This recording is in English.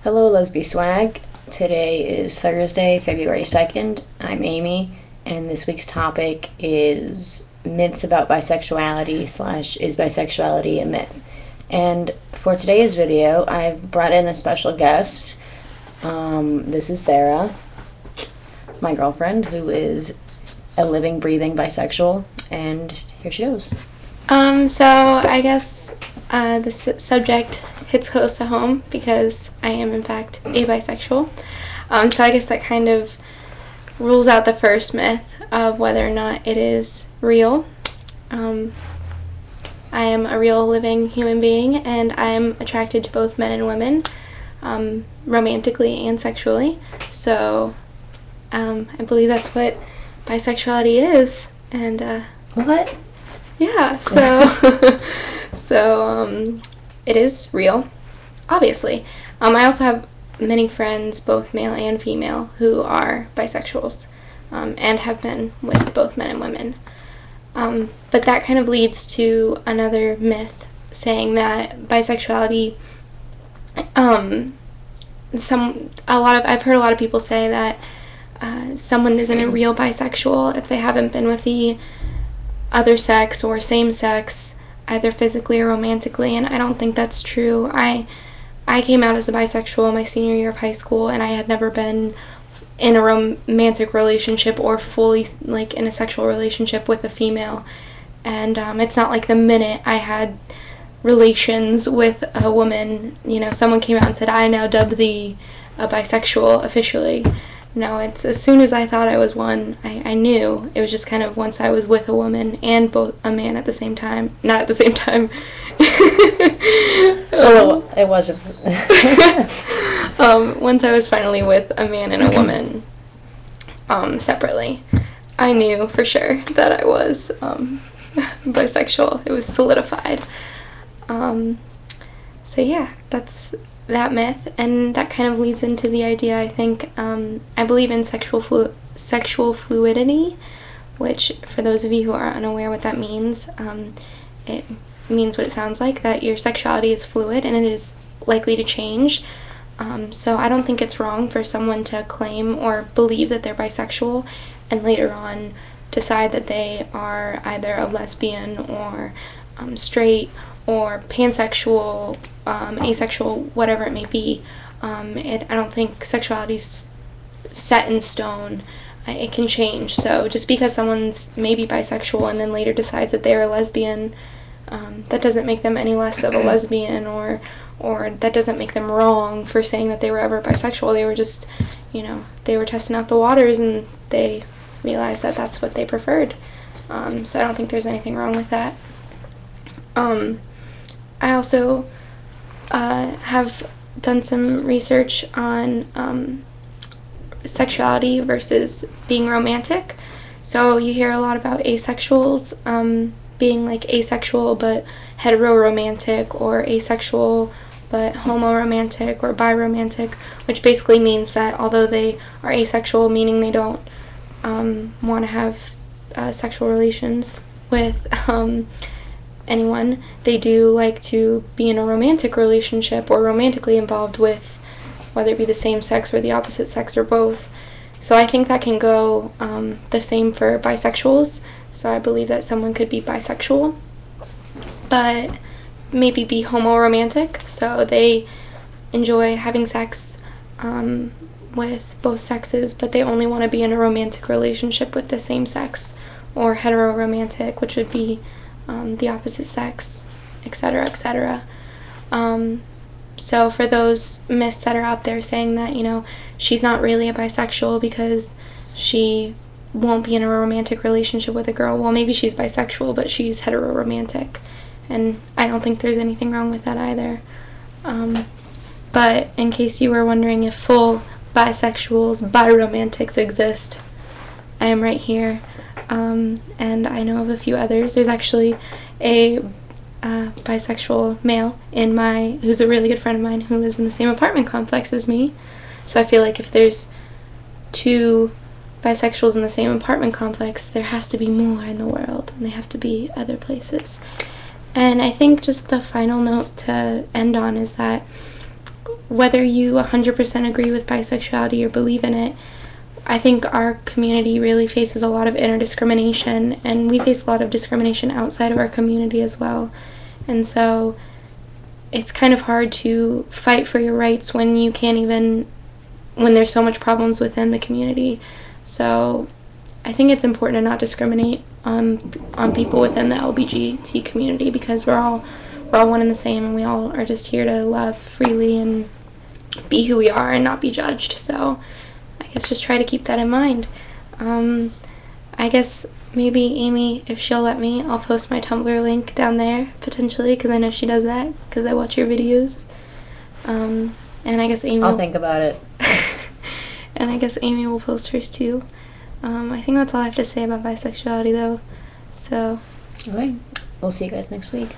Hello, lesbswag. Today is Thursday, February 2nd. I'm Amy, and this week's topic is myths about bisexuality / is bisexuality a myth? And for today's video, I've brought in a special guest. This is Sarah, my girlfriend, who is a living, breathing bisexual, and here she goes. So I guess this subject hits close to home because I am in fact a bisexual. So I guess that kind of rules out the first myth of whether or not it is real. I am a real living human being, and I am attracted to both men and women, romantically and sexually. So I believe that's what bisexuality is. And What? yeah, so it is real, obviously. I also have many friends, both male and female, who are bisexuals, and have been with both men and women. But that kind of leads to another myth saying that bisexuality, I've heard a lot of people say that someone isn't a real bisexual if they haven't been with the other sex or same sex, either physically or romantically, and I don't think that's true. I came out as a bisexual my senior year of high school, and I had never been in a romantic relationship or fully in a sexual relationship with a female. And it's not like the minute I had relations with a woman, someone came out and said, "I now dub thee a bisexual officially." No, it's as soon as I thought I was one, I knew. It was just kind of once I was with a woman and both a man at the same time. Not at the same time. Well, it wasn't. Once I was finally with a man and a woman, separately, I knew for sure that I was bisexual. It was solidified. So yeah, that's that myth, and that kind of leads into the idea, I think, I believe in sexual fluidity, which, for those of you who are unaware what that means, it means what it sounds like, that your sexuality is fluid and it is likely to change. So I don't think it's wrong for someone to claim or believe that they're bisexual and later on decide that they are either a lesbian or straight or pansexual, asexual, whatever it may be. I don't think sexuality's set in stone. It can change. So just because someone's maybe bisexual and then later decides that they're a lesbian, that doesn't make them any less of a lesbian, or that doesn't make them wrong for saying that they were ever bisexual. They were just, they were testing out the waters and they realized that that's what they preferred. So I don't think there's anything wrong with that. I also have done some research on sexuality versus being romantic. So you hear a lot about asexuals being asexual but hetero-romantic, or asexual but homo-romantic, or bi-romantic, which basically means that although they are asexual, meaning they don't want to have sexual relations with anyone, they do like to be in a romantic relationship or romantically involved with, whether it be the same sex or the opposite sex or both. So I think that can go the same for bisexuals. So I believe that someone could be bisexual but maybe be homo-romantic, so they enjoy having sex with both sexes, but they only want to be in a romantic relationship with the same sex, or hetero-romantic, which would be the opposite sex, etc., etc. So for those myths that are out there saying that, she's not really a bisexual because she won't be in a romantic relationship with a girl, well, maybe she's bisexual, but she's hetero-romantic, and I don't think there's anything wrong with that either. But in case you were wondering if full bisexuals, biromantics exist, I am right here. And I know of a few others. There's actually a bisexual male who's a really good friend of mine, who lives in the same apartment complex as me. So I feel like if there's two bisexuals in the same apartment complex, there has to be more in the world, and they have to be other places. And I think just the final note to end on is that whether you 100% agree with bisexuality or believe in it, I think our community really faces a lot of inner discrimination, and we face a lot of discrimination outside of our community as well. And so it's kind of hard to fight for your rights when you can't even, when there's so much problems within the community. So I think it's important to not discriminate on people within the LGBT community, because we're all one and the same, and we all are just here to love freely and be who we are and not be judged. So I guess just try to keep that in mind. I guess maybe Amy, if she'll let me, I'll post my Tumblr link down there, potentially, because I know she does that, because I watch your videos. And I guess Amy I'll think about it. and I guess Amy will post hers too. I think that's all I have to say about bisexuality, though. So Okay. We'll see you guys next week.